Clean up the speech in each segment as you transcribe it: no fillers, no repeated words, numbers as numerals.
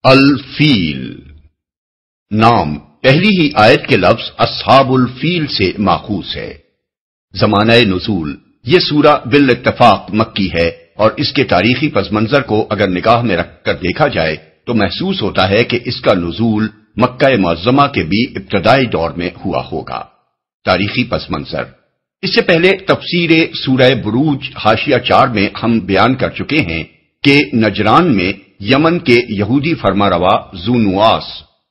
الفیل نام پہلی ہی آیت کے لفظ اصحاب الفیل سے ماخوذ ہے۔ زمانہ نزول یہ سورہ بالاتفاق مکی ہے اور اس کے تاریخی پس منظر کو اگر نگاہ میں رکھ کر دیکھا جائے تو محسوس ہوتا ہے کہ اس کا نزول مکہ معظمہ کے بھی ابتدائی دور میں ہوا ہوگا۔ تاریخی پس منظر اس سے پہلے تفسیر سورہ بروج حاشیہ 4 میں ہم بیان کر چکے ہیں کہ نجران میں یمن کے یہودی فرمانروا ذو نواس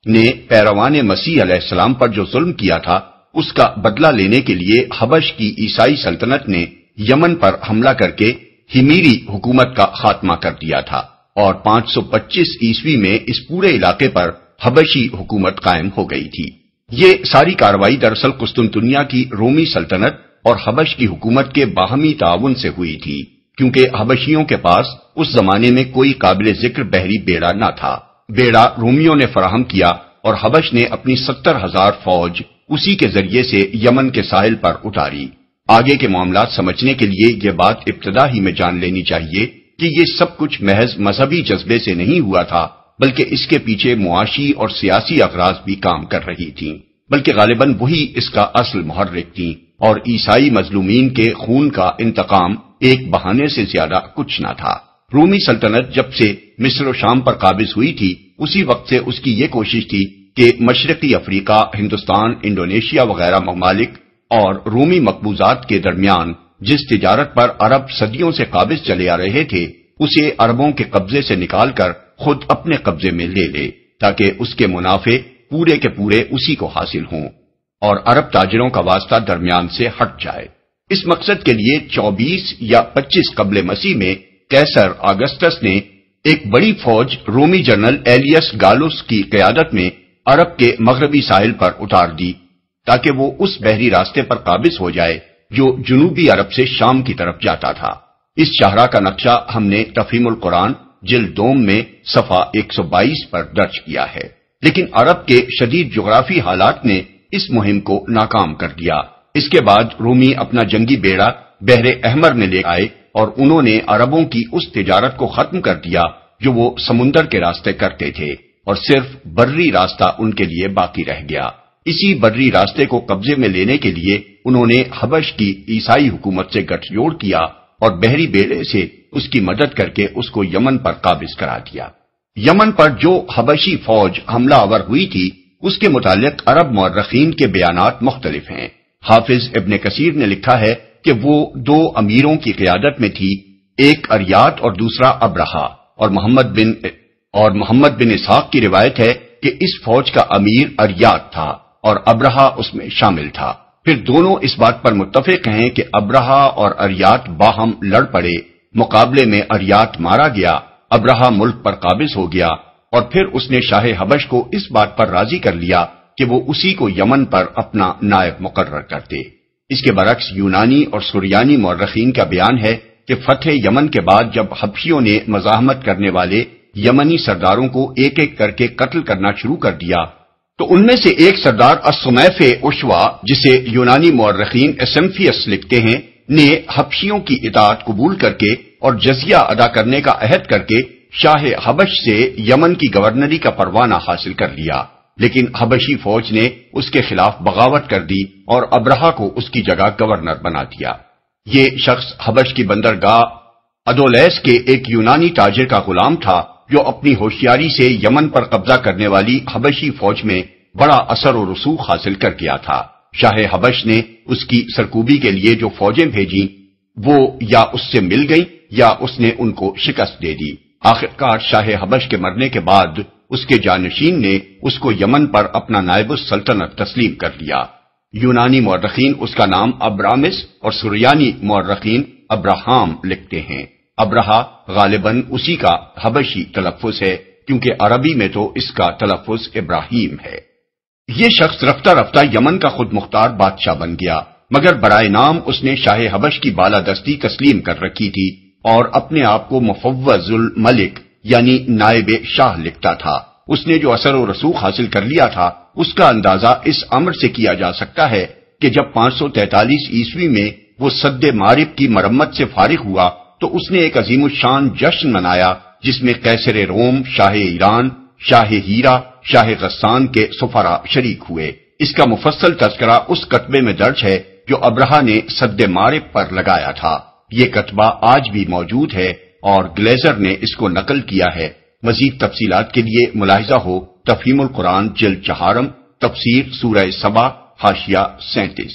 نے پیروان مسیح علیہ السلام پر جو ظلم کیا تھا اس کا بدلہ لینے کے لیے حبش کی عیسائی سلطنت نے یمن پر حملہ کر کے ہمیری حکومت کا خاتمہ کر دیا تھا اور 525 عیسوی میں اس پورے علاقے پر حبشی حکومت قائم ہو گئی تھی۔ یہ ساری کارروائی دراصل قسطنطنیہ کی رومی سلطنت اور حبش کی حکومت کے باہمی تعاون سے ہوئی تھی، کیونکہ حبشیوں کے پاس اس زمانے میں کوئی قابل ذکر بحری بیڑا نہ تھا۔ بیڑا رومیوں نے فراہم کیا اور حبش نے اپنی 70,000 فوج اسی کے ذریعے سے یمن کے ساحل پر اتاری۔ آگے کے معاملات سمجھنے کے لیے یہ بات ابتدا ہی میں جان لینی چاہیے کہ یہ سب کچھ محض مذہبی جذبے سے نہیں ہوا تھا، بلکہ اس کے پیچھے معاشی اور سیاسی اغراض بھی کام کر رہی تھیں، بلکہ غالباً وہی اس کا اصل محرک تھیں، اور عیسائی مظلومین کے خون کا انتقام ایک بہانے سے زیادہ کچھ نہ تھا۔ رومی سلطنت جب سے مصر و شام پر قابض ہوئی تھی اسی وقت سے اس کی یہ کوشش تھی کہ مشرقی افریقہ، ہندوستان، انڈونیشیا وغیرہ ممالک اور رومی مقبوضات کے درمیان جس تجارت پر عرب صدیوں سے قابض چلے آ رہے تھے اسے عربوں کے قبضے سے نکال کر خود اپنے قبضے میں لے لے، تاکہ اس کے منافع پورے کے پورے اسی کو حاصل ہوں اور عرب تاجروں کا واسطہ درمیان سے ہٹ جائے۔ اس مقصد کے لیے 24 یا 25 قبل مسیح میں کیسر آگسٹس نے ایک بڑی فوج رومی جنرل ایلیس گالوس کی قیادت میں عرب کے مغربی ساحل پر اتار دی تاکہ وہ اس بحری راستے پر قابض ہو جائے جو جنوبی عرب سے شام کی طرف جاتا تھا۔ اس شاہراہ کا نقشہ ہم نے تفہیم القرآن جلد 2 میں صفحہ 122 پر درج کیا ہے، لیکن عرب کے شدید جغرافی حالات نے اس مہم کو ناکام کر دیا۔ اس کے بعد رومی اپنا جنگی بیڑا بحر احمر میں لے آئے اور انہوں نے عربوں کی اس تجارت کو ختم کر دیا جو وہ سمندر کے راستے کرتے تھے اور صرف بری راستہ ان کے لیے باقی رہ گیا۔ اسی بری راستے کو قبضے میں لینے کے لیے انہوں نے حبش کی عیسائی حکومت سے گٹھ جوڑ کیا اور بحری بیڑے سے اس کی مدد کر کے اس کو یمن پر قابض کرا دیا۔ یمن پر جو حبشی فوج حملہ آور ہوئی تھی اس کے متعلق عرب مورخین کے بیانات مختلف ہیں۔ حافظ ابن کثیر نے لکھا ہے کہ وہ 2 امیروں کی قیادت میں تھی، ایک اریات اور دوسرا ابرہا، اور محمد بن اسحاق کی روایت ہے کہ اس فوج کا امیر اریات تھا اور ابرہا اس میں شامل تھا۔ پھر دونوں اس بات پر متفق ہیں کہ ابرہا اور اریات باہم لڑ پڑے، مقابلے میں اریات مارا گیا، ابرہا ملک پر قابض ہو گیا اور پھر اس نے شاہ حبش کو اس بات پر راضی کر لیا کہ وہ اسی کو یمن پر اپنا نائب مقرر کرتے۔ اس کے برعکس یونانی اور سریانی مورخین کا بیان ہے کہ فتح یمن کے بعد جب حبشیوں نے مزاحمت کرنے والے یمنی سرداروں کو ایک ایک کر کے قتل کرنا شروع کر دیا تو ان میں سے ایک سردار السمیف اشوا، جسے یونانی مورخین اسمفیس لکھتے ہیں، نے حبشیوں کی اطاعت قبول کر کے اور جزیہ ادا کرنے کا عہد کر کے شاہ حبش سے یمن کی گورنری کا پروانہ حاصل کر لیا، لیکن حبشی فوج نے اس کے خلاف بغاوت کر دی اور ابرہا کو اس کی جگہ گورنر بنا دیا۔ یہ شخص حبش کی بندرگاہ ادولیس کے ایک یونانی تاجر کا غلام تھا جو اپنی ہوشیاری سے یمن پر قبضہ کرنے والی حبشی فوج میں بڑا اثر و رسوخ حاصل کر گیا تھا۔ شاہ حبش نے اس کی سرکوبی کے لیے جو فوجیں بھیجیں وہ یا اس سے مل گئیں یا اس نے ان کو شکست دے دی۔ آخرکار شاہ حبش کے مرنے کے بعد اس کے جانشین نے اس کو یمن پر اپنا نائب السلطنت تسلیم کر لیا۔ یونانی مورخین اس کا نام ابرامس اور سریانی مورخین ابراہام لکھتے ہیں۔ ابرہا غالباً اسی کا حبشی تلفظ ہے کیونکہ عربی میں تو اس کا تلفظ ابراہیم ہے۔ یہ شخص رفتہ رفتہ یمن کا خود مختار بادشاہ بن گیا، مگر برائے نام اس نے شاہ حبش کی بالادستی تسلیم کر رکھی تھی اور اپنے آپ کو مفوض الملک یعنی نائب شاہ لکھتا تھا۔ اس نے جو اثر و رسوخ حاصل کر لیا تھا اس کا اندازہ اس امر سے کیا جا سکتا ہے کہ جب 543 عیسوی میں وہ سد معرب کی مرمت سے فارغ ہوا تو اس نے ایک عظیم الشان جشن منایا جس میں قیصر روم، شاہ ایران، شاہ ہیرا، شاہ غسان کے سفرا شریک ہوئے۔ اس کا مفصل تذکرہ اس کتبے میں درج ہے جو ابرہہ نے سد مارب پر لگایا تھا۔ یہ کتبہ آج بھی موجود ہے اور گلیزر نے اس کو نقل کیا ہے۔ مزید تفصیلات کے لیے ملاحظہ ہو تفہیم القرآن جلد 4 تفسیر سورہ سبا حاشیہ 37۔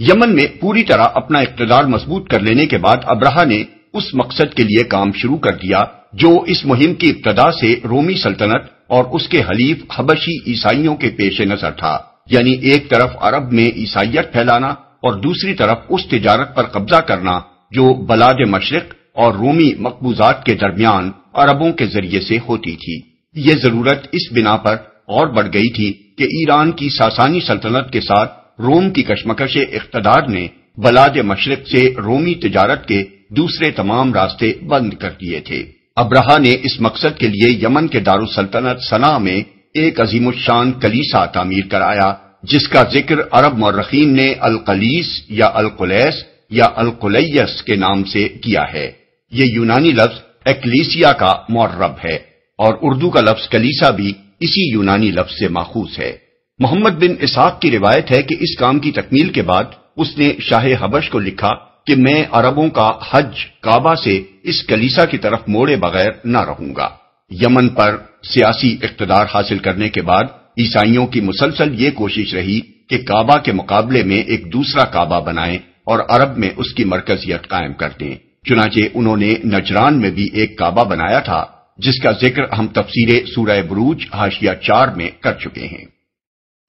یمن میں پوری طرح اپنا اقتدار مضبوط کر لینے کے بعد ابرہہ نے اس مقصد کے لیے کام شروع کر دیا جو اس مہم کی ابتدا سے رومی سلطنت اور اس کے حلیف حبشی عیسائیوں کے پیش نظر تھا، یعنی ایک طرف عرب میں عیسائیت پھیلانا اور دوسری طرف اس تجارت پر قبضہ کرنا جو بلاد مشرق اور رومی مقبوضات کے درمیان عربوں کے ذریعے سے ہوتی تھی۔ یہ ضرورت اس بنا پر اور بڑھ گئی تھی کہ ایران کی ساسانی سلطنت کے ساتھ روم کی کشمکش اقتدار نے بلاد مشرق سے رومی تجارت کے دوسرے تمام راستے بند کر دیے تھے۔ ابرہہ نے اس مقصد کے لیے یمن کے دارالسلطنت صنعا میں ایک عظیم الشان کلیسا تعمیر کرایا جس کا ذکر عرب مورخین نے القلیس یا القلیس یا القلیس کے نام سے کیا ہے۔ یہ یونانی لفظ ایکلیسیا کا معرب ہے اور اردو کا لفظ کلیسا بھی اسی یونانی لفظ سے ماخوذ ہے۔ محمد بن اسحاق کی روایت ہے کہ اس کام کی تکمیل کے بعد اس نے شاہ حبش کو لکھا کہ میں عربوں کا حج کعبہ سے اس کلیسا کی طرف موڑے بغیر نہ رہوں گا۔ یمن پر سیاسی اقتدار حاصل کرنے کے بعد عیسائیوں کی مسلسل یہ کوشش رہی کہ کعبہ کے مقابلے میں ایک دوسرا کعبہ بنائیں اور عرب میں اس کی مرکزیت قائم کر دیں۔ چنانچہ انہوں نے نجران میں بھی ایک کعبہ بنایا تھا جس کا ذکر ہم تفسیر سورہ بروج حاشیہ 4 میں کر چکے ہیں۔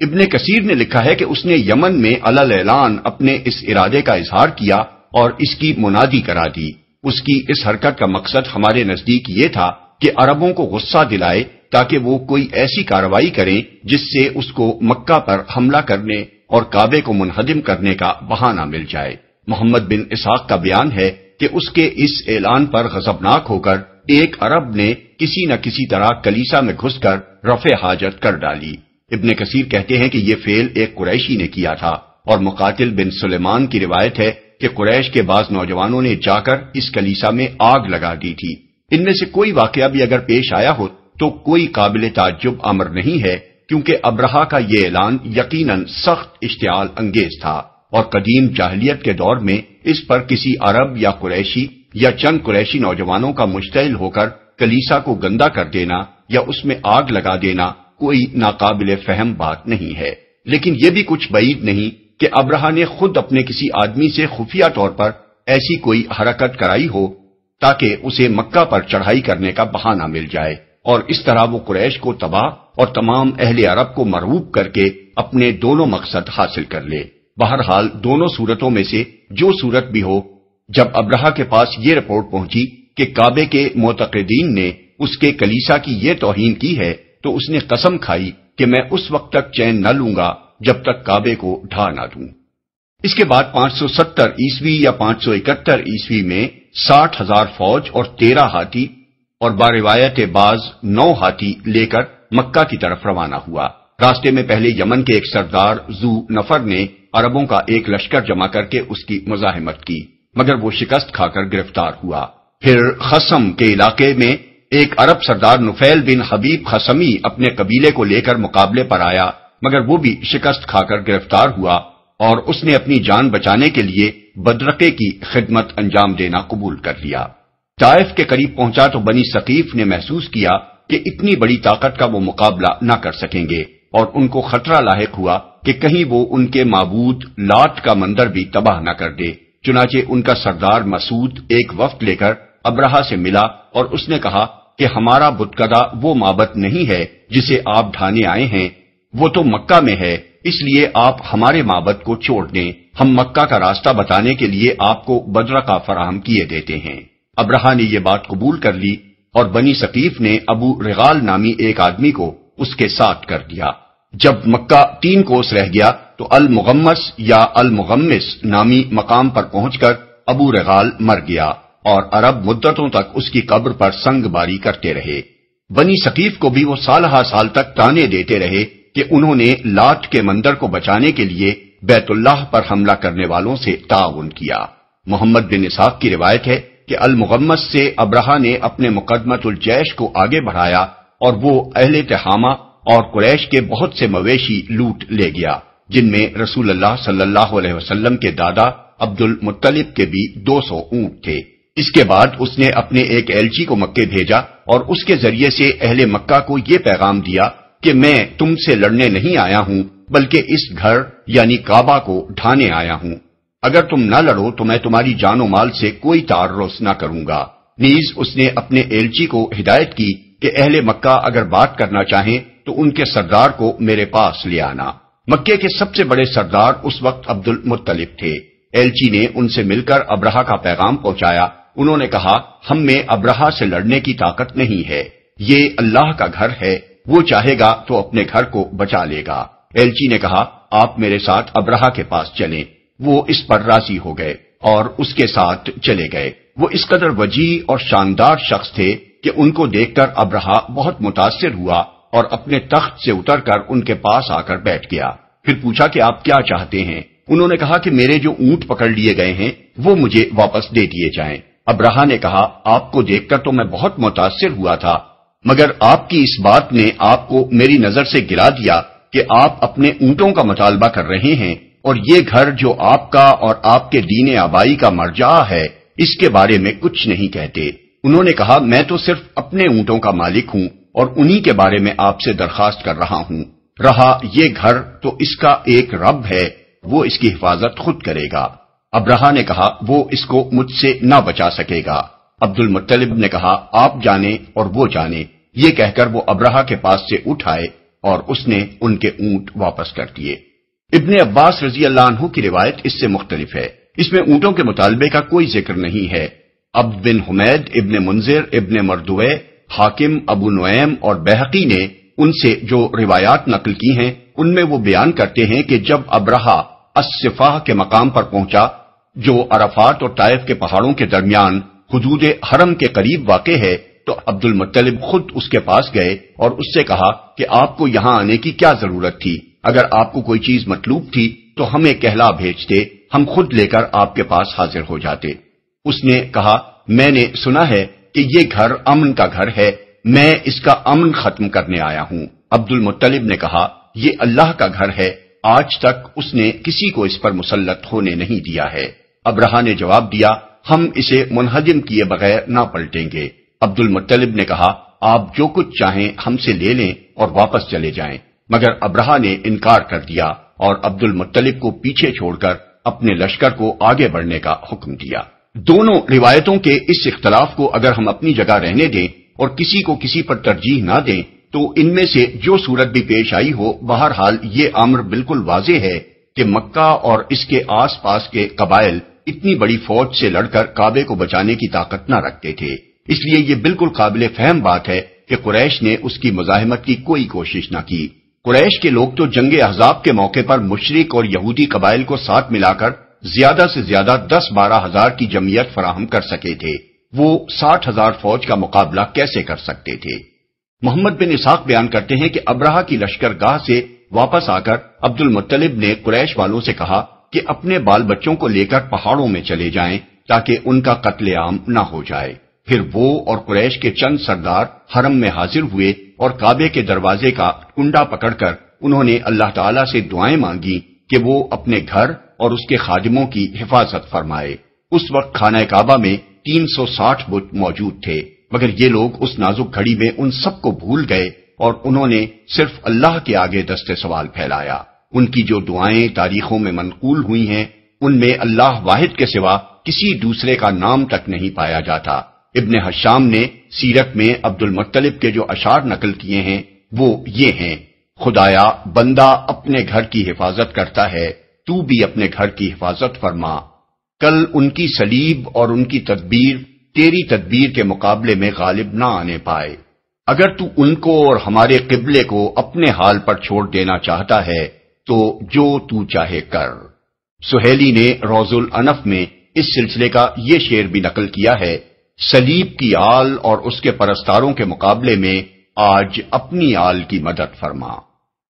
ابن کثیر نے لکھا ہے کہ اس نے یمن میں علل اعلان اپنے اس ارادے کا اظہار کیا اور اس کی منادی کرا دی۔ اس کی اس حرکت کا مقصد ہمارے نزدیک یہ تھا کہ عربوں کو غصہ دلائے تاکہ وہ کوئی ایسی کارروائی کریں جس سے اس کو مکہ پر حملہ کرنے اور کعبے کو منہدم کرنے کا بہانہ مل جائے۔ محمد بن اسحاق کا بیان ہے کہ اس کے اس اعلان پر غضبناک ہو کر ایک عرب نے کسی نہ کسی طرح کلیسا میں گھس کر رفع حاجت کر ڈالی۔ ابن کثیر کہتے ہیں کہ یہ فعل ایک قریشی نے کیا تھا اور مقاتل بن سلیمان کی روایت ہے کہ قریش کے بعض نوجوانوں نے جا کر اس کلیسا میں آگ لگا دی تھی۔ ان میں سے کوئی واقعہ بھی اگر پیش آیا ہو تو کوئی قابل تعجب امر نہیں ہے کیونکہ ابرہہ کا یہ اعلان یقیناً سخت اشتعال انگیز تھا اور قدیم جاہلیت کے دور میں اس پر کسی عرب یا قریشی یا چند قریشی نوجوانوں کا مشتعل ہو کر کلیسا کو گندا کر دینا یا اس میں آگ لگا دینا کوئی ناقابل فہم بات نہیں ہے۔ لیکن یہ بھی کچھ بعید نہیں کہ ابرہہ نے خود اپنے کسی آدمی سے خفیہ طور پر ایسی کوئی حرکت کرائی ہو تاکہ اسے مکہ پر چڑھائی کرنے کا بہانہ مل جائے اور اس طرح وہ قریش کو تباہ اور تمام اہل عرب کو مرعوب کر کے اپنے دونوں مقصد حاصل کر لے۔ بہرحال دونوں صورتوں میں سے جو صورت بھی ہو، جب ابرہہ کے پاس یہ رپورٹ پہنچی کہ کعبے کے معتقدین نے اس کے کلیسا کی یہ توہین کی ہے تو اس نے قسم کھائی کہ میں اس وقت تک چین نہ لوں گا جب تک کعبے کو ڈھا نہ دوں۔ اس کے بعد 570 عیسوی یا 571 عیسوی میں 60,000 فوج اور 13 ہاتھی اور باروایت بعض 9 ہاتھی لے کر مکہ کی طرف روانہ ہوا۔ راستے میں پہلے یمن کے ایک سردار ذو نفر نے عربوں کا ایک لشکر جمع کر کے اس کی مزاحمت کی مگر وہ شکست کھا کر گرفتار ہوا۔ پھر خصم کے علاقے میں ایک عرب سردار نفیل بن حبیب خصمی اپنے قبیلے کو لے کر مقابلے پر آیا مگر وہ بھی شکست کھا کر گرفتار ہوا اور اس نے اپنی جان بچانے کے لیے بدرقے کی خدمت انجام دینا قبول کر لیا۔ طائف کے قریب پہنچا تو بنی ثقیف نے محسوس کیا کہ اتنی بڑی طاقت کا وہ مقابلہ نہ کر سکیں گے اور ان کو خطرہ لاحق ہوا کہ کہیں وہ ان کے معبود لات کا مندر بھی تباہ نہ کر دے۔ چنانچہ ان کا سردار مسعود ایک وفد لے کر ابرہہ سے ملا اور اس نے کہا کہ ہمارا بتکدہ وہ معبد نہیں ہے جسے آپ ڈھانے آئے ہیں، وہ تو مکہ میں ہے، اس لیے آپ ہمارے معبد کو چھوڑ دیں، ہم مکہ کا راستہ بتانے کے لیے آپ کو بدرقہ فراہم کیے دیتے ہیں۔ ابرہہ نے یہ بات قبول کر لی اور بنی ثقیف نے ابو رغال نامی ایک آدمی کو اس کے ساتھ کر دیا۔ جب مکہ 3 کوس رہ گیا تو المغمس یا المغمس نامی مقام پر پہنچ کر ابو رغال مر گیا اور عرب مدتوں تک اس کی قبر پر سنگ باری کرتے رہے۔ بنی ثقیف کو بھی وہ سالہ سال تک تانے دیتے رہے کہ انہوں نے لات کے مندر کو بچانے کے لیے بیت اللہ پر حملہ کرنے والوں سے تعاون کیا۔ محمد بن اسحاق کی روایت ہے کہ المغمس سے ابرہہ نے اپنے مقدمۃ الجیش کو آگے بڑھایا اور وہ اہل تہامہ اور قریش کے بہت سے مویشی لوٹ لے گیا، جن میں رسول اللہ صلی اللہ علیہ وسلم کے دادا عبد المطلب کے بھی 200 اونٹ تھے۔ اس کے بعد اس نے اپنے ایک ایلچی کو مکے بھیجا اور اس کے ذریعے سے اہل مکہ کو یہ پیغام دیا کہ میں تم سے لڑنے نہیں آیا ہوں بلکہ اس گھر یعنی کعبہ کو ڈھانے آیا ہوں۔ اگر تم نہ لڑو تو میں تمہاری جان و مال سے کوئی تعرض نہ کروں گا۔ نیز اس نے اپنے ایلچی کو ہدایت کی کہ اہل مکہ اگر بات کرنا چاہیں تو ان کے سردار کو میرے پاس لے آنا۔ مکے کے سب سے بڑے سردار اس وقت عبد المطلب تھے۔ ایلچی نے ان سے مل کر ابرہہ کا پیغام پہنچایا۔ انہوں نے کہا ہم میں ابرہہ سے لڑنے کی طاقت نہیں ہے، یہ اللہ کا گھر ہے، وہ چاہے گا تو اپنے گھر کو بچا لے گا۔ ایلچی نے کہا آپ میرے ساتھ ابرہہ کے پاس چلیں۔ وہ اس پر راضی ہو گئے اور اس کے ساتھ چلے گئے۔ وہ اس قدر وجیح اور شاندار شخص تھے کہ ان کو دیکھ کر ابرہہ بہت متاثر ہوا اور اپنے تخت سے اتر کر ان کے پاس آ کر بیٹھ گیا۔ پھر پوچھا کہ آپ کیا چاہتے ہیں؟ انہوں نے کہا کہ میرے جو اونٹ پکڑ لیے گئے ہیں وہ مجھے واپس دے دیے جائیں۔ ابرہہ نے کہا آپ کو دیکھ کر تو میں بہت متاثر ہوا تھا، مگر آپ کی اس بات نے آپ کو میری نظر سے گرا دیا کہ آپ اپنے اونٹوں کا مطالبہ کر رہے ہیں اور یہ گھر جو آپ کا اور آپ کے دین آبائی کا مرجع ہے اس کے بارے میں کچھ نہیں کہتے۔ انہوں نے کہا میں تو صرف اپنے اونٹوں کا مالک ہوں اور انہی کے بارے میں آپ سے درخواست کر رہا ہوں۔ رہا یہ گھر تو اس کا ایک رب ہے، وہ اس کی حفاظت خود کرے گا۔ ابرہہ نے کہا وہ اس کو مجھ سے نہ بچا سکے گا۔ عبد المطلب نے کہا آپ جانیں اور وہ جانے۔ یہ کہہ کر وہ ابرہہ کے پاس سے اٹھ آئے اور اس نے ان کے اونٹ واپس کر دیے۔ ابن عباس رضی اللہ عنہ کی روایت اس سے مختلف ہے، اس میں اونٹوں کے مطالبے کا کوئی ذکر نہیں ہے۔ عبد بن حمید، ابن منذر، ابن مردوے، حاکم، ابو نعیم اور بہقی نے ان سے جو روایات نقل کی ہیں ان میں وہ بیان کرتے ہیں کہ جب ابرہہ الصفاہ کے مقام پر پہنچا جو عرفات اور طائف کے پہاڑوں کے درمیان حدود حرم کے قریب واقع ہے تو عبد المطلب خود اس کے پاس گئے اور اس سے کہا کہ آپ کو یہاں آنے کی کیا ضرورت تھی؟ اگر آپ کو کوئی چیز مطلوب تھی تو ہمیں کہلا بھیجتے، ہم خود لے کر آپ کے پاس حاضر ہو جاتے۔ اس نے کہا میں نے سنا ہے کہ یہ گھر امن کا گھر ہے، میں اس کا امن ختم کرنے آیا ہوں۔ عبد المطلب نے کہا یہ اللہ کا گھر ہے، آج تک اس نے کسی کو اس پر مسلط ہونے نہیں دیا ہے۔ ابرہہ نے جواب دیا ہم اسے منہدم کیے بغیر نہ پلٹیں گے۔ عبد المطلب نے کہا آپ جو کچھ چاہیں ہم سے لے لیں اور واپس چلے جائیں، مگر ابرہہ نے انکار کر دیا اور عبد المطلب کو پیچھے چھوڑ کر اپنے لشکر کو آگے بڑھنے کا حکم دیا۔ دونوں روایتوں کے اس اختلاف کو اگر ہم اپنی جگہ رہنے دیں اور کسی کو کسی پر ترجیح نہ دیں تو ان میں سے جو صورت بھی پیش آئی ہو، بہرحال یہ امر بالکل واضح ہے کہ مکہ اور اس کے آس پاس کے قبائل اتنی بڑی فوج سے لڑ کر کعبے کو بچانے کی طاقت نہ رکھتے تھے۔ اس لیے یہ بالکل قابل فہم بات ہے کہ قریش نے اس کی مزاحمت کی کوئی کوشش نہ کی۔ قریش کے لوگ تو جنگ احزاب کے موقع پر مشرک اور یہودی قبائل کو ساتھ ملا کر زیادہ سے زیادہ 10-12 ہزار کی جمعیت فراہم کر سکے تھے، وہ 60,000 فوج کا مقابلہ کیسے کر سکتے تھے؟ محمد بن اسحاق بیان کرتے ہیں کہ ابرہہ کی لشکر گاہ سے واپس آ کر عبد المطلب نے قریش والوں سے کہا کہ اپنے بال بچوں کو لے کر پہاڑوں میں چلے جائیں تاکہ ان کا قتل عام نہ ہو جائے۔ پھر وہ اور قریش کے چند سردار حرم میں حاضر ہوئے اور کعبے کے دروازے کا کنڈا پکڑ کر انہوں نے اللہ تعالیٰ سے دعائیں مانگی کہ وہ اپنے گھر اور اس کے خادموں کی حفاظت فرمائے۔ اس وقت خانہ کعبہ میں 360 بت موجود تھے، مگر یہ لوگ اس نازک گھڑی میں ان سب کو بھول گئے اور انہوں نے صرف اللہ کے آگے دست سوال پھیلایا۔ ان کی جو دعائیں تاریخوں میں منقول ہوئی ہیں ان میں اللہ واحد کے سوا کسی دوسرے کا نام تک نہیں پایا جاتا۔ ابن حشام نے سیرت میں عبد المطلب کے جو اشعار نقل کیے ہیں وہ یہ ہیں: خدایا بندہ اپنے گھر کی حفاظت کرتا ہے، تو بھی اپنے گھر کی حفاظت فرما۔ کل ان کی صلیب اور ان کی تدبیر تیری تدبیر کے مقابلے میں غالب نہ آنے پائے۔ اگر تو ان کو اور ہمارے قبلے کو اپنے حال پر چھوڑ دینا چاہتا ہے تو جو تو چاہے کر۔ سہیلی نے روض الانف میں اس سلسلے کا یہ شعر بھی نقل کیا ہے: صلیب کی آل اور اس کے پرستاروں کے مقابلے میں آج اپنی آل کی مدد فرما۔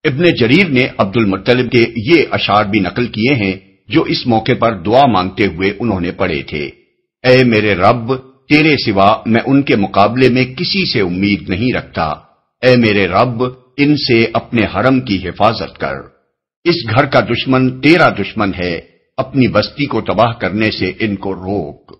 ابن جریر نے عبد المطلب کے یہ اشعار بھی نقل کیے ہیں جو اس موقع پر دعا مانگتے ہوئے انہوں نے پڑھے تھے: اے میرے رب، تیرے سوا میں ان کے مقابلے میں کسی سے امید نہیں رکھتا، اے میرے رب، ان سے اپنے حرم کی حفاظت کر، اس گھر کا دشمن تیرا دشمن ہے، اپنی بستی کو تباہ کرنے سے ان کو روک۔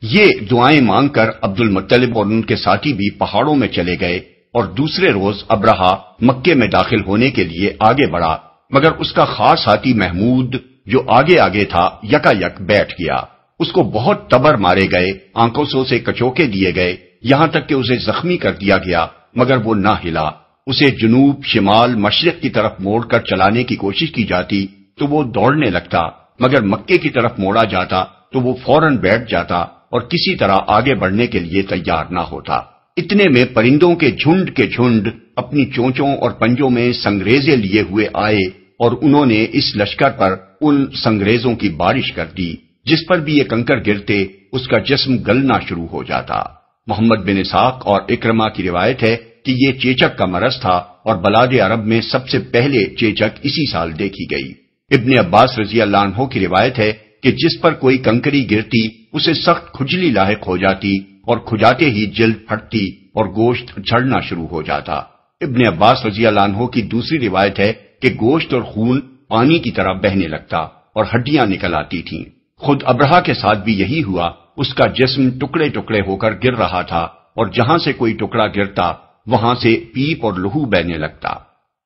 یہ دعائیں مانگ کر عبد المطلب اور ان کے ساتھی بھی پہاڑوں میں چلے گئے، اور دوسرے روز ابرہہ مکے میں داخل ہونے کے لیے آگے بڑھا، مگر اس کا خاص ساتھی محمود جو آگے آگے تھا یکا یک بیٹھ گیا۔ اس کو بہت تبر مارے گئے، آنکھوں سے کچوکے دیے گئے، یہاں تک کہ اسے زخمی کر دیا گیا، مگر وہ نہ ہلا۔ اسے جنوب، شمال، مشرق کی طرف موڑ کر چلانے کی کوشش کی جاتی تو وہ دوڑنے لگتا، مگر مکے کی طرف موڑا جاتا تو وہ فوراً بیٹھ جاتا اور کسی طرح آگے بڑھنے کے لیے تیار نہ ہوتا۔ اتنے میں پرندوں کے جھنڈ اپنی چونچوں اور پنجوں میں سنگریزے لیے ہوئے آئے، اور انہوں نے اس لشکر پر ان سنگریزوں کی بارش کر دی، جس پر بھی یہ کنکر گرتے اس کا جسم گلنا شروع ہو جاتا۔ محمد بن اسحاق اور اکرمہ کی روایت ہے کہ یہ چیچک کا مرض تھا، اور بلاد عرب میں سب سے پہلے چیچک اسی سال دیکھی گئی۔ ابن عباس رضی اللہ عنہ کی روایت ہے کہ جس پر کوئی کنکری گرتی اسے سخت کھجلی لاحق ہو جاتی، اور کھجاتے ہی جلد پھٹتی اور گوشت جھڑنا شروع ہو جاتا۔ ابن عباس رضی اللہ عنہ کی دوسری روایت ہے کہ گوشت اور خون پانی کی طرح بہنے لگتا اور ہڈیاں نکل آتی تھیں۔ خود ابرہہ کے ساتھ بھی یہی ہوا، اس کا جسم ٹکڑے ٹکڑے ہو کر گر رہا تھا، اور جہاں سے کوئی ٹکڑا گرتا وہاں سے پیپ اور لہو بہنے لگتا۔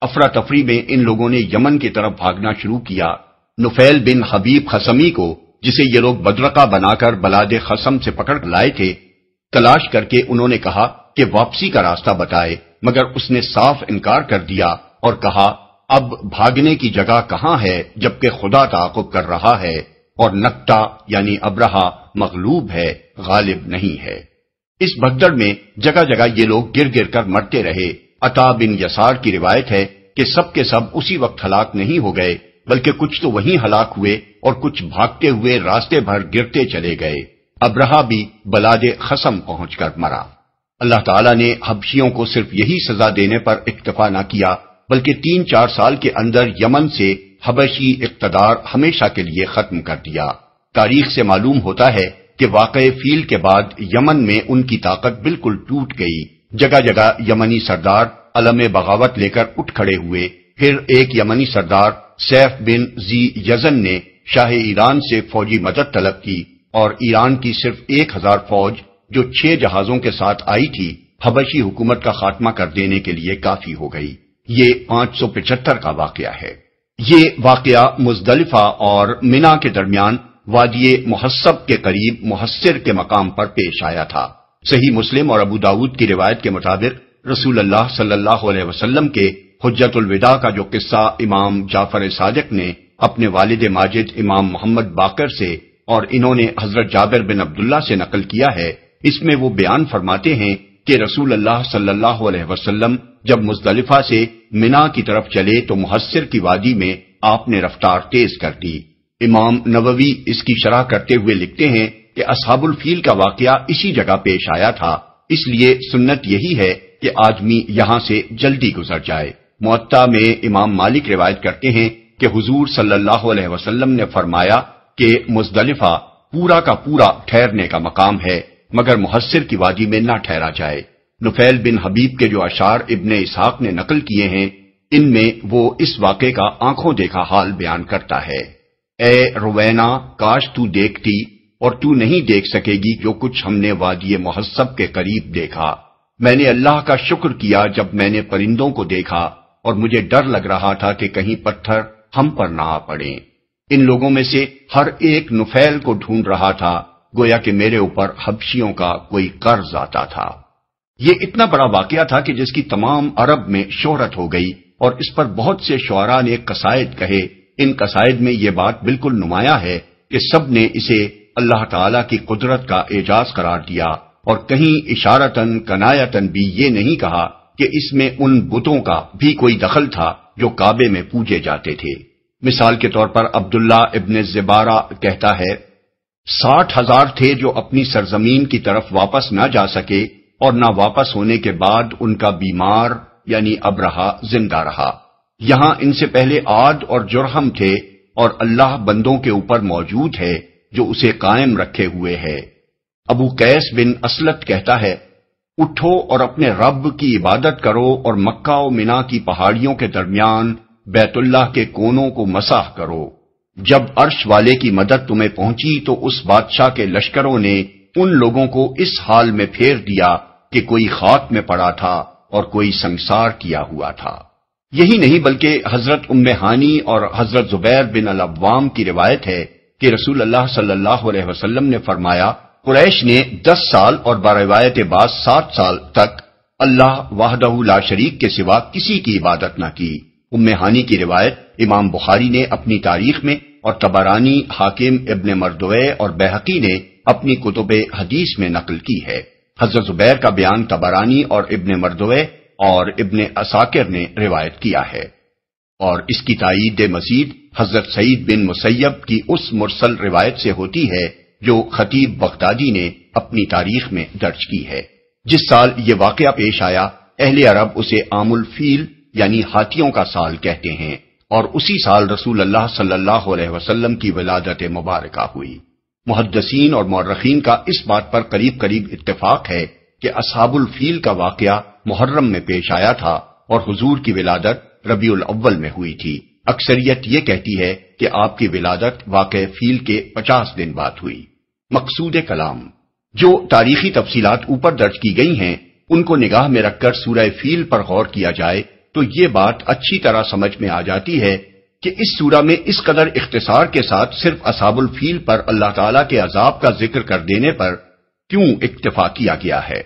افراتفری میں ان لوگوں نے یمن کی طرف بھاگنا شروع کیا۔ نفیل بن حبیب خصمی کو، جسے یہ لوگ بدرقہ بنا کر بلاد خصم سے پکڑ لائے تھے، تلاش کر کے انہوں نے کہا کہ واپسی کا راستہ بتائے، مگر اس نے صاف انکار کر دیا اور کہا اب بھاگنے کی جگہ کہاں ہے جبکہ خدا تعاقب کر رہا ہے، اور نکٹا یعنی ابرہہ مغلوب ہے، غالب نہیں ہے۔ اس بھگدڑ میں جگہ جگہ یہ لوگ گر گر کر مرتے رہے۔ عطا بن یسار کی روایت ہے کہ سب کے سب اسی وقت ہلاک نہیں ہو گئے، بلکہ کچھ تو وہیں ہلاک ہوئے اور کچھ بھاگتے ہوئے راستے بھر گرتے چلے گئے۔ ابرہہ بھی بلاد خصم پہنچ کر مرا۔ اللہ تعالیٰ نے حبشیوں کو صرف یہی سزا دینے پر اکتفا نہ کیا، بلکہ 3-4 سال کے اندر یمن سے حبشی اقتدار ہمیشہ کے لیے ختم کر دیا۔ تاریخ سے معلوم ہوتا ہے کہ واقعہ فیل کے بعد یمن میں ان کی طاقت بالکل ٹوٹ گئی۔ جگہ جگہ یمنی سردار علم بغاوت لے کر اٹھ کھڑے ہوئے۔ پھر ایک یمنی سردار سیف بن ذی یزن نے شاہ ایران سے فوجی مدد طلب کی، اور ایران کی صرف 1000 فوج جو 6 جہازوں کے ساتھ آئی تھی، حبشی حکومت کا خاتمہ کر دینے کے لیے کافی ہو گئی۔ یہ 575 کا واقعہ ہے۔ یہ واقعہ مزدلفہ اور منا کے درمیان وادی محصب کے قریب محصر کے مقام پر پیش آیا تھا۔ صحیح مسلم اور ابو داؤد کی روایت کے مطابق رسول اللہ صلی اللہ علیہ وسلم کے حجت الوداع کا جو قصہ امام جعفر صادق نے اپنے والد ماجد امام محمد باقر سے اور انہوں نے حضرت جابر بن عبداللہ سے نقل کیا ہے، اس میں وہ بیان فرماتے ہیں کہ رسول اللہ صلی اللہ علیہ وسلم جب مزدلفہ سے منا کی طرف چلے تو محصر کی وادی میں آپ نے رفتار تیز کر دی۔ امام نووی اس کی شرح کرتے ہوئے لکھتے ہیں کہ اصحاب الفیل کا واقعہ اسی جگہ پیش آیا تھا، اس لیے سنت یہی ہے کہ آدمی یہاں سے جلدی گزر جائے۔ موطا میں امام مالک روایت کرتے ہیں کہ حضور صلی اللہ علیہ وسلم نے فرمایا کہ مزدلفہ پورا کا پورا ٹھہرنے کا مقام ہے، مگر محصر کی وادی میں نہ ٹھہرا جائے۔ نفیل بن حبیب کے جو اشعار ابن اسحاق نے نقل کیے ہیں، ان میں وہ اس واقعے کا آنکھوں دیکھا حال بیان کرتا ہے۔ اے روینا، کاش تو دیکھتی اور تو نہیں دیکھ سکے گی جو کچھ ہم نے وادی محصب کے قریب دیکھا۔ میں نے اللہ کا شکر کیا جب میں نے پرندوں کو دیکھا، اور مجھے ڈر لگ رہا تھا کہ کہیں پتھر ہم پر نہ آ پڑیں۔ ان لوگوں میں سے ہر ایک نفیل کو ڈھونڈ رہا تھا، گویا کہ میرے اوپر حبشیوں کا کوئی قرض آتا تھا۔ یہ اتنا بڑا واقعہ تھا کہ جس کی تمام عرب میں شہرت ہو گئی، اور اس پر بہت سے شعراء نے قصائد کہے۔ ان قصائد میں یہ بات بالکل نمایاں ہے کہ سب نے اسے اللہ تعالی کی قدرت کا اعجاز قرار دیا، اور کہیں اشارتاً کنایتاً بھی یہ نہیں کہا کہ اس میں ان بتوں کا بھی کوئی دخل تھا جو کعبے میں پوجے جاتے تھے۔ مثال کے طور پر عبداللہ ابن زبارہ کہتا ہے، 60,000 تھے جو اپنی سرزمین کی طرف واپس نہ جا سکے، اور نہ واپس ہونے کے بعد ان کا بیمار یعنی ابرہہ زندہ رہا۔ یہاں ان سے پہلے عاد اور جرہم تھے، اور اللہ بندوں کے اوپر موجود ہے جو اسے قائم رکھے ہوئے ہے۔ ابو قیس بن اسلت کہتا ہے، اٹھو اور اپنے رب کی عبادت کرو اور مکہ و منا کی پہاڑیوں کے درمیان بیت اللہ کے کونوں کو مسح کرو۔ جب عرش والے کی مدد تمہیں پہنچی تو اس بادشاہ کے لشکروں نے ان لوگوں کو اس حال میں پھیر دیا کہ کوئی خاک میں پڑا تھا اور کوئی سنگسار کیا ہوا تھا۔ یہی نہیں بلکہ حضرت ام ہانی اور حضرت زبیر بن العوام کی روایت ہے کہ رسول اللہ صلی اللہ علیہ وسلم نے فرمایا، قریش نے 10 سال اور بروایت بعض 7 سال تک اللہ وحدہ لا شریک کے سوا کسی کی عبادت نہ کی۔ ام ہانی کی روایت امام بخاری نے اپنی تاریخ میں اور طبرانی، حاکم، ابن مردوے اور بیہقی نے اپنی کتب حدیث میں نقل کی ہے۔ حضرت زبیر کا بیان طبرانی اور ابن مردوے اور ابن عساکر نے روایت کیا ہے، اور اس کی تائید مزید حضرت سعید بن مسیب کی اس مرسل روایت سے ہوتی ہے جو خطیب بغدادی نے اپنی تاریخ میں درج کی ہے۔ جس سال یہ واقعہ پیش آیا، اہل عرب اسے عام الفیل یعنی ہاتھیوں کا سال کہتے ہیں، اور اسی سال رسول اللہ صلی اللہ علیہ وسلم کی ولادت مبارکہ ہوئی۔ محدثین اور مورخین کا اس بات پر قریب قریب اتفاق ہے کہ اصحاب الفیل کا واقعہ محرم میں پیش آیا تھا اور حضور کی ولادت ربیع الاول میں ہوئی تھی۔ اکثریت یہ کہتی ہے کہ آپ کی ولادت واقع فیل کے 50 دن بعد ہوئی۔ مقصود کلام، جو تاریخی تفصیلات اوپر درج کی گئی ہیں ان کو نگاہ میں رکھ کر سورہ فیل پر غور کیا جائے تو یہ بات اچھی طرح سمجھ میں آ جاتی ہے کہ اس سورہ میں اس قدر اختصار کے ساتھ صرف اصحاب الفیل پر اللہ تعالیٰ کے عذاب کا ذکر کر دینے پر کیوں اکتفا کیا گیا ہے۔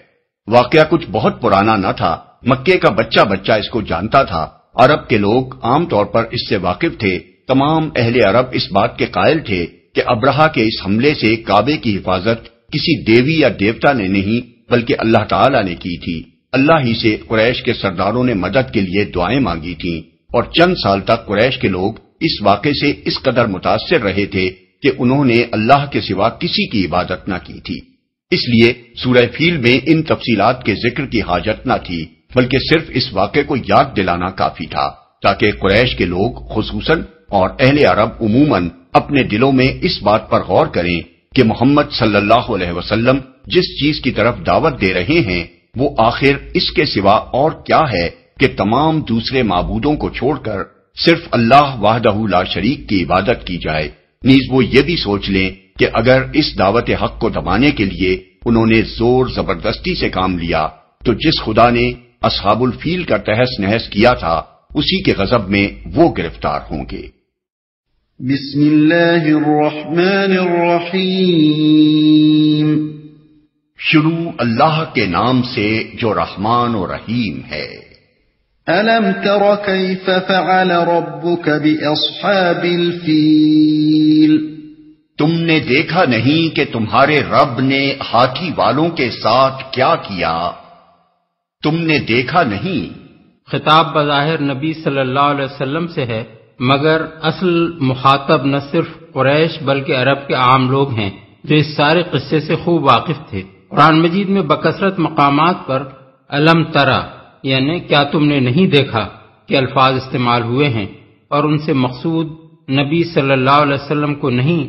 واقعہ کچھ بہت پرانا نہ تھا، مکے کا بچہ بچہ اس کو جانتا تھا، عرب کے لوگ عام طور پر اس سے واقف تھے، تمام اہل عرب اس بات کے قائل تھے کہ ابرہہ کے اس حملے سے کعبے کی حفاظت کسی دیوی یا دیوتا نے نہیں بلکہ اللہ تعالیٰ نے کی تھی۔ اللہ ہی سے قریش کے سرداروں نے مدد کے لیے دعائیں مانگی تھیں، اور چند سال تک قریش کے لوگ اس واقعے سے اس قدر متاثر رہے تھے کہ انہوں نے اللہ کے سوا کسی کی عبادت نہ کی تھی۔ اس لیے سورہ فیل میں ان تفصیلات کے ذکر کی حاجت نہ تھی، بلکہ صرف اس واقعے کو یاد دلانا کافی تھا تاکہ قریش کے لوگ خصوصاً اور اہل عرب عموماً اپنے دلوں میں اس بات پر غور کریں کہ محمد صلی اللہ علیہ وسلم جس چیز کی طرف دعوت دے رہے ہیں وہ آخر اس کے سوا اور کیا ہے کہ تمام دوسرے معبودوں کو چھوڑ کر صرف اللہ وحدہ لا شریک کی عبادت کی جائے۔ نیز وہ یہ بھی سوچ لیں کہ اگر اس دعوت حق کو دبانے کے لیے انہوں نے زور زبردستی سے کام لیا تو جس خدا نے اصحاب الفیل کا تہس نہس کیا تھا اسی کے غضب میں وہ گرفتار ہوں گے۔ بسم اللہ الرحمن الرحیم، شروع اللہ کے نام سے جو رحمان و رحیم ہے۔ أَلَمْ تَرَ كَيْفَ فَعَلَ رَبُّكَ بِأَصْحَابِ الْفِيلِ؟ تم نے دیکھا نہیں کہ تمہارے رب نے ہاتھی والوں کے ساتھ کیا کیا؟ تم نے دیکھا نہیں۔ خطاب بظاہر نبی صلی اللہ علیہ وسلم سے ہے، مگر اصل مخاطب نہ صرف قریش بلکہ عرب کے عام لوگ ہیں جو اس سارے قصے سے خوب واقف تھے۔ قرآن مجید میں بکثرت مقامات پر الم ترا یعنی کیا تم نے نہیں دیکھا کہ الفاظ استعمال ہوئے ہیں، اور ان سے مقصود نبی صلی اللہ علیہ وسلم کو نہیں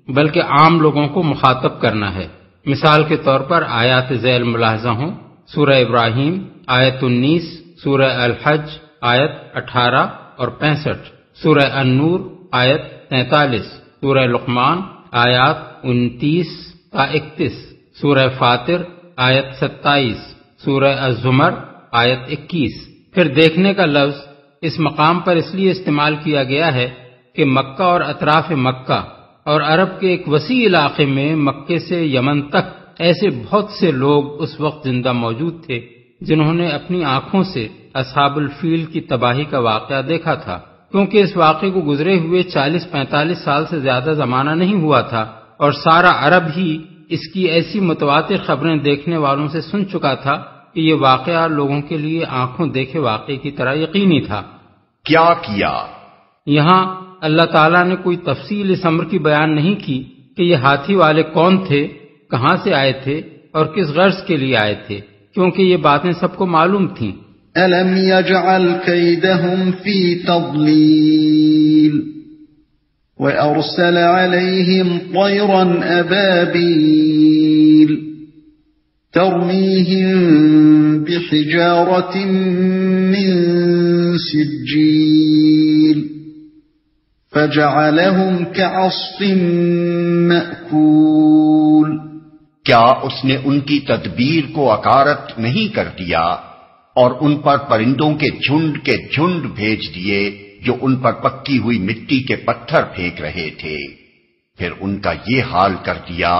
بلکہ عام لوگوں کو مخاطب کرنا ہے۔ مثال کے طور پر آیات ذیل ملاحظہ ہوں، سورہ ابراہیم آیت 19، سورہ الحج آیت 18 اور 65، سورہ النور آیت 43، سورہ لقمان آیات 29 تا 31، سورہ فاطر آیت 27، سورہ الزمر آیت 21۔ پھر دیکھنے کا لفظ اس مقام پر اس لیے استعمال کیا گیا ہے کہ مکہ اور اطراف مکہ اور عرب کے ایک وسیع علاقے میں مکے سے یمن تک ایسے بہت سے لوگ اس وقت زندہ موجود تھے جنہوں نے اپنی آنکھوں سے اصحاب الفیل کی تباہی کا واقعہ دیکھا تھا، کیونکہ اس واقعے کو گزرے ہوئے 40-45 سال سے زیادہ زمانہ نہیں ہوا تھا، اور سارا عرب ہی اس کی ایسی متواتر خبریں دیکھنے والوں سے سن چکا تھا کہ یہ واقعہ لوگوں کے لیے آنکھوں دیکھے واقعے کی طرح یقینی تھا۔ کیا کیا؟ یہاں اللہ تعالیٰ نے کوئی تفصیل اس امر کی بیان نہیں کی کہ یہ ہاتھی والے کون تھے، کہاں سے آئے تھے اور کس غرض کے لیے آئے تھے، کیونکہ یہ باتیں سب کو معلوم تھیں۔ أَلَمْ يَجْعَلْ كَيْدَهُمْ فِي تَضْلِيلٍ وَأَرْسَلَ عَلَيْهِمْ طَيْرًا أَبَابِيلَ ترميهم بحجارة من سجيل فجعلهم كعصف مأكول۔ کیا اس نے ان کی تدبیر کو اکارت نہیں کر دیا اور ان پر پرندوں کے جھنڈ بھیج دیے جو ان پر پکی ہوئی مٹی کے پتھر پھینک رہے تھے، پھر ان کا یہ حال کر دیا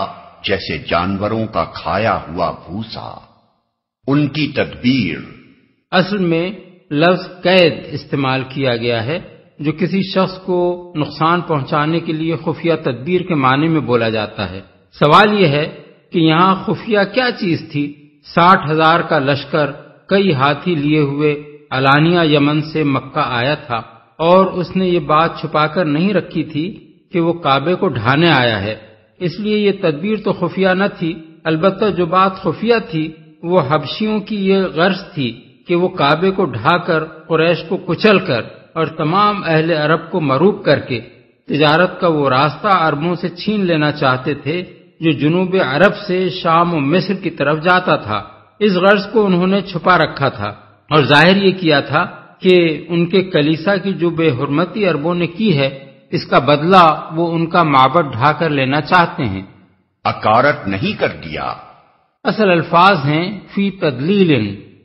جیسے جانوروں کا کھایا ہوا بھوسا۔ ان کی تدبیر، اصل میں لفظ قید استعمال کیا گیا ہے جو کسی شخص کو نقصان پہنچانے کے لیے خفیہ تدبیر کے معنی میں بولا جاتا ہے۔ سوال یہ ہے کہ یہاں خفیہ کیا چیز تھی؟ 60,000 کا لشکر کئی ہاتھی لیے ہوئے علانیہ یمن سے مکہ آیا تھا اور اس نے یہ بات چھپا کر نہیں رکھی تھی کہ وہ کعبے کو ڈھانے آیا ہے، اس لیے یہ تدبیر تو خفیہ نہ تھی۔ البتہ جو بات خفیہ تھی وہ حبشیوں کی یہ غرض تھی کہ وہ کعبے کو ڈھا کر قریش کو کچل کر اور تمام اہل عرب کو مروب کر کے تجارت کا وہ راستہ عربوں سے چھین لینا چاہتے تھے جو جنوب عرب سے شام و مصر کی طرف جاتا تھا۔ اس غرض کو انہوں نے چھپا رکھا تھا اور ظاہر یہ کیا تھا کہ ان کے کلیسا کی جو بے حرمتی عربوں نے کی ہے اس کا بدلہ وہ ان کا معبد ڈھا کر لینا چاہتے ہیں۔ اکارت نہیں کر دیا، اصل الفاظ ہیں فی تدلیل،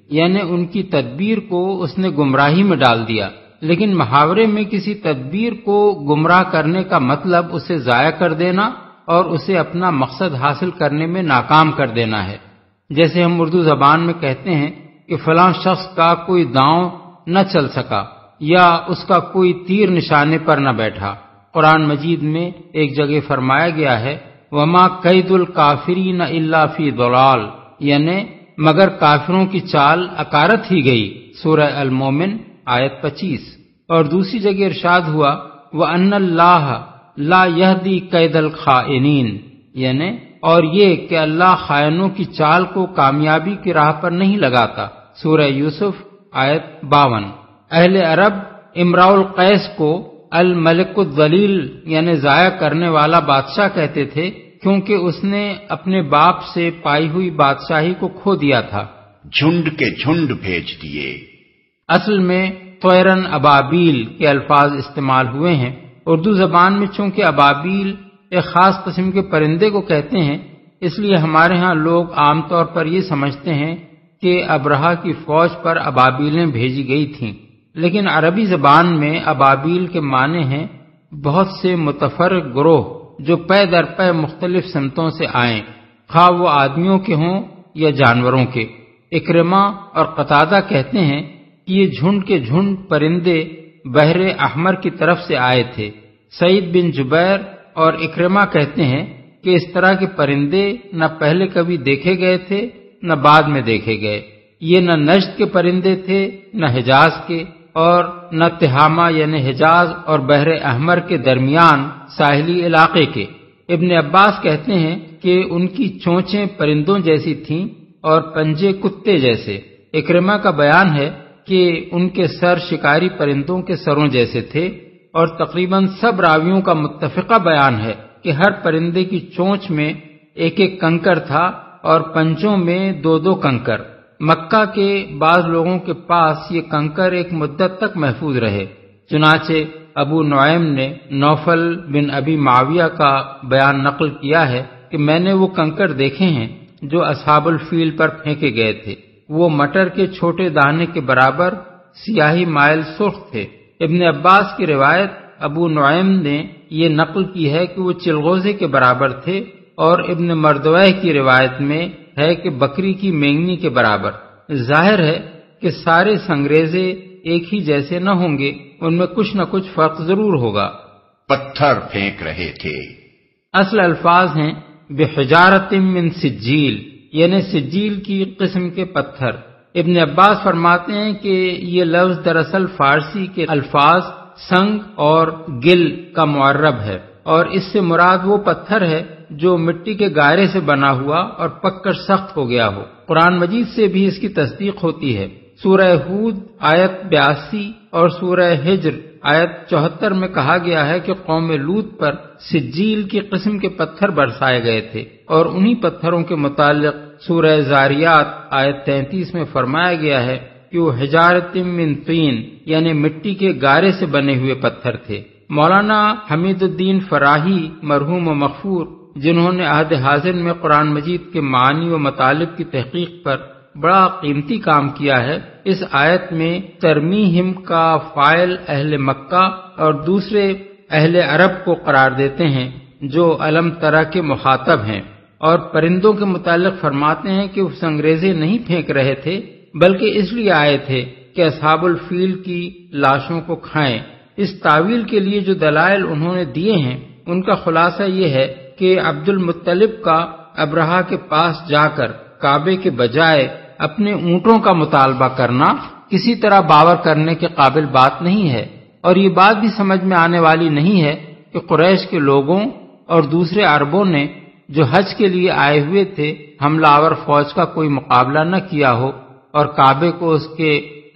یعنی ان کی تدبیر کو اس نے گمراہی میں ڈال دیا، لیکن محاورے میں کسی تدبیر کو گمراہ کرنے کا مطلب اسے ضائع کر دینا اور اسے اپنا مقصد حاصل کرنے میں ناکام کر دینا ہے۔ جیسے ہم اردو زبان میں کہتے ہیں کہ فلاں شخص کا کوئی داؤں نہ چل سکا یا اس کا کوئی تیر نشانے پر نہ بیٹھا۔ قرآن مجید میں ایک جگہ فرمایا گیا ہے وما قید الکافرین الا فی ضلال، یعنی مگر کافروں کی چال اکارت ہی گئی، سورہ المومن آیت 25۔ اور دوسری جگہ ارشاد ہوا وَأَنَّ اللَّهَ لَا يَهْدِي قَيْدَ الْخَائِنِينَ، یعنی اور یہ کہ اللہ خائنوں کی چال کو کامیابی کی راہ پر نہیں لگاتا، سورہ یوسف آیت 52۔ اہل عرب امراء القیس کو الملک الذلیل یعنی ضائع کرنے والا بادشاہ کہتے تھے کیونکہ اس نے اپنے باپ سے پائی ہوئی بادشاہی کو کھو دیا تھا۔ جھنڈ بھیج دیے، اصل میں طیرن ابابیل کے الفاظ استعمال ہوئے ہیں۔ اردو زبان میں چونکہ ابابیل ایک خاص قسم کے پرندے کو کہتے ہیں، اس لیے ہمارے ہاں لوگ عام طور پر یہ سمجھتے ہیں کہ ابرہہ کی فوج پر ابابیلیں بھیجی گئی تھیں، لیکن عربی زبان میں ابابیل کے معنی ہیں بہت سے متفرق گروہ جو پے در پے مختلف سمتوں سے آئیں، خواہ وہ آدمیوں کے ہوں یا جانوروں کے۔ اکرمہ اور قتادہ کہتے ہیں کہ یہ جھنڈ پرندے بحر احمر کی طرف سے آئے تھے۔ سعید بن جبیر اور اکرمہ کہتے ہیں کہ اس طرح کے پرندے نہ پہلے کبھی دیکھے گئے تھے نہ بعد میں دیکھے گئے، یہ نہ نجد کے پرندے تھے نہ حجاز کے، اور نہ تہامہ یعنی حجاز اور بحر احمر کے درمیان ساحلی علاقے کے۔ ابن عباس کہتے ہیں کہ ان کی چونچیں پرندوں جیسی تھیں اور پنجے کتے جیسے۔ اکرمہ کا بیان ہے کہ ان کے سر شکاری پرندوں کے سروں جیسے تھے، اور تقریباً سب راویوں کا متفقہ بیان ہے کہ ہر پرندے کی چونچ میں ایک ایک کنکر تھا اور پنجوں میں 2 کنکر۔ مکہ کے بعض لوگوں کے پاس یہ کنکر ایک مدت تک محفوظ رہے، چنانچہ ابو نعیم نے نوفل بن ابی معاویہ کا بیان نقل کیا ہے کہ میں نے وہ کنکر دیکھے ہیں جو اصحاب الفیل پر پھینکے گئے تھے، وہ مٹر کے چھوٹے دانے کے برابر سیاہی مائل سرخ تھے۔ ابن عباس کی روایت ابو نعیم نے یہ نقل کی ہے کہ وہ چلغوزے کے برابر تھے، اور ابن مردویہ کی روایت میں ہے کہ بکری کی مینگنی کے برابر۔ ظاہر ہے کہ سارے سنگریزے ایک ہی جیسے نہ ہوں گے، ان میں کچھ نہ کچھ فرق ضرور ہوگا۔ پتھر پھینک رہے تھے، اصل الفاظ ہیں بحجارت من سجیل، یعنی سجیل کی قسم کے پتھر۔ ابن عباس فرماتے ہیں کہ یہ لفظ دراصل فارسی کے الفاظ سنگ اور گل کا معرب ہے، اور اس سے مراد وہ پتھر ہے جو مٹی کے گارے سے بنا ہوا اور پک کر سخت ہو گیا ہو۔ قرآن مجید سے بھی اس کی تصدیق ہوتی ہے۔ سورہ ہود آیت 82 اور سورہ ہجر آیت 74 میں کہا گیا ہے کہ قوم لوط پر سجیل کی قسم کے پتھر برسائے گئے تھے، اور انہی پتھروں کے متعلق سورہ زاریات آیت 33 میں فرمایا گیا ہے کہ وہ حجارت من طین یعنی مٹی کے گارے سے بنے ہوئے پتھر تھے۔ مولانا حمید الدین فراہی مرحوم و مغفور، جنہوں نے عہد حاضر میں قرآن مجید کے معانی و مطالب کی تحقیق پر بڑا قیمتی کام کیا ہے، اس آیت میں ترمیہم کا فاعل اہل مکہ اور دوسرے اہل عرب کو قرار دیتے ہیں جو علم ترا کے مخاطب ہیں، اور پرندوں کے متعلق فرماتے ہیں کہ وہ سنگریزے نہیں پھینک رہے تھے بلکہ اس لیے آئے تھے کہ اصحاب الفیل کی لاشوں کو کھائیں۔ اس تعویل کے لیے جو دلائل انہوں نے دیے ہیں ان کا خلاصہ یہ ہے کہ عبد المطلب کا ابرہہ کے پاس جا کر کعبے کے بجائے اپنے اونٹوں کا مطالبہ کرنا کسی طرح باور کرنے کے قابل بات نہیں ہے، اور یہ بات بھی سمجھ میں آنے والی نہیں ہے کہ قریش کے لوگوں اور دوسرے عربوں نے جو حج کے لیے آئے ہوئے تھے حملہ آور فوج کا کوئی مقابلہ نہ کیا ہو اور کعبے کو اس کے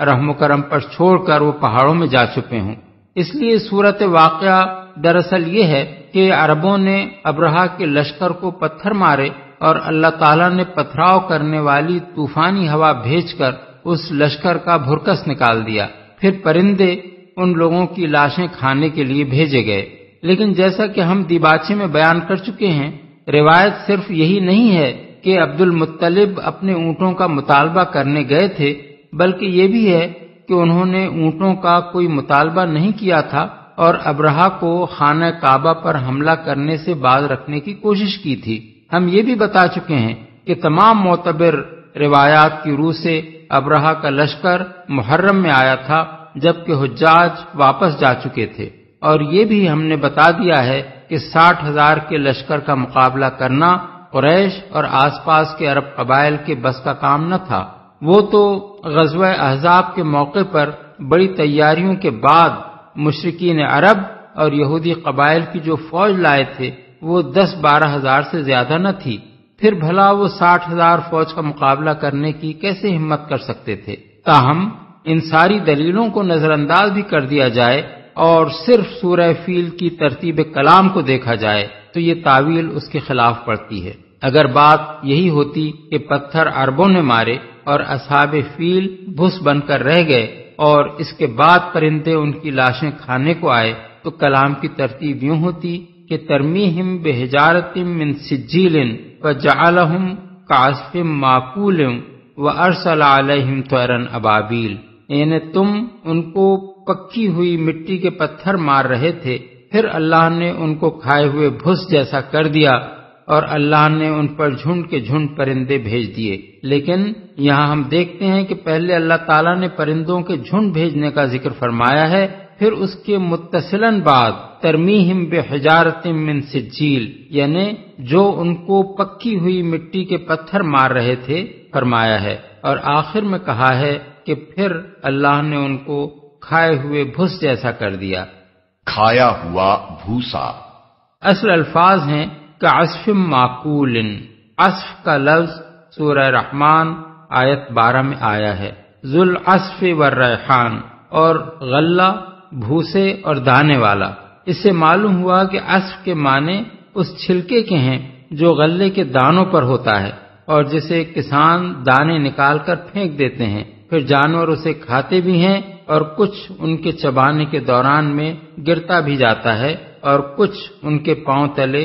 رحم و کرم پر چھوڑ کر وہ پہاڑوں میں جا چھپے ہوں۔ اس لیے صورت واقعہ دراصل یہ ہے کہ عربوں نے ابرہہ کے لشکر کو پتھر مارے اور اللہ تعالیٰ نے پتھراؤ کرنے والی طوفانی ہوا بھیج کر اس لشکر کا بھرکس نکال دیا، پھر پرندے ان لوگوں کی لاشیں کھانے کے لیے بھیجے گئے۔ لیکن جیسا کہ ہم دیباچے میں بیان کر چکے ہیں، روایت صرف یہی نہیں ہے کہ عبد المطلب اپنے اونٹوں کا مطالبہ کرنے گئے تھے، بلکہ یہ بھی ہے کہ انہوں نے اونٹوں کا کوئی مطالبہ نہیں کیا تھا اور ابرہہ کو خانہ کعبہ پر حملہ کرنے سے باز رکھنے کی کوشش کی تھی۔ ہم یہ بھی بتا چکے ہیں کہ تمام معتبر روایات کی روح سے ابرہہ کا لشکر محرم میں آیا تھا جبکہ حجاج واپس جا چکے تھے، اور یہ بھی ہم نے بتا دیا ہے کہ 60,000 کے لشکر کا مقابلہ کرنا قریش اور آس پاس کے عرب قبائل کے بس کا کام نہ تھا۔ وہ تو غزوہ احزاب کے موقع پر بڑی تیاریوں کے بعد مشرکین عرب اور یہودی قبائل کی جو فوج لائے تھے وہ 10-12 ہزار سے زیادہ نہ تھی، پھر بھلا وہ 60,000 فوج کا مقابلہ کرنے کی کیسے ہمت کر سکتے تھے؟ تاہم ان ساری دلیلوں کو نظر انداز بھی کر دیا جائے اور صرف سورہ فیل کی ترتیب کلام کو دیکھا جائے تو یہ تعویل اس کے خلاف پڑتی ہے۔ اگر بات یہی ہوتی کہ پتھر عربوں نے مارے اور اصحاب فیل بھس بن کر رہ گئے اور اس کے بعد پرندے ان کی لاشیں کھانے کو آئے تو کلام کی ترتیب یوں ہوتی کہ ترمیہم بحجارت من سجیل فجعلہم کعصف ماکول وارسل علیہم طیرا ابابیل، یعنی تم ان کو پکی ہوئی مٹی کے پتھر مار رہے تھے، پھر اللہ نے ان کو کھائے ہوئے بھس جیسا کر دیا اور اللہ نے ان پر جھنڈ کے جھنڈ پرندے بھیج دیے۔ لیکن یہاں ہم دیکھتے ہیں کہ پہلے اللہ تعالیٰ نے پرندوں کے جھنڈ بھیجنے کا ذکر فرمایا ہے، پھر اس کے متصلاً بعد ترمیہم بحجارت من سجیل یعنی جو ان کو پکی ہوئی مٹی کے پتھر مار رہے تھے فرمایا ہے، اور آخر میں کہا ہے کہ پھر اللہ نے ان کو کھائے ہوئے بھس جیسا کر دیا۔ کھایا ہوا بھوسا اصل الفاظ ہیں کعصف معقول۔ عصف کا لفظ سورہ رحمان آیت 12 میں آیا ہے، ذوالعصف والریحان، اور غلہ بھوسے اور دانے والا۔ اس سے معلوم ہوا کہ عصف کے معنی اس چھلکے کے ہیں جو غلے کے دانوں پر ہوتا ہے اور جسے کسان دانے نکال کر پھینک دیتے ہیں، پھر جانور اسے کھاتے بھی ہیں اور کچھ ان کے چبانے کے دوران میں گرتا بھی جاتا ہے اور کچھ ان کے پاؤں تلے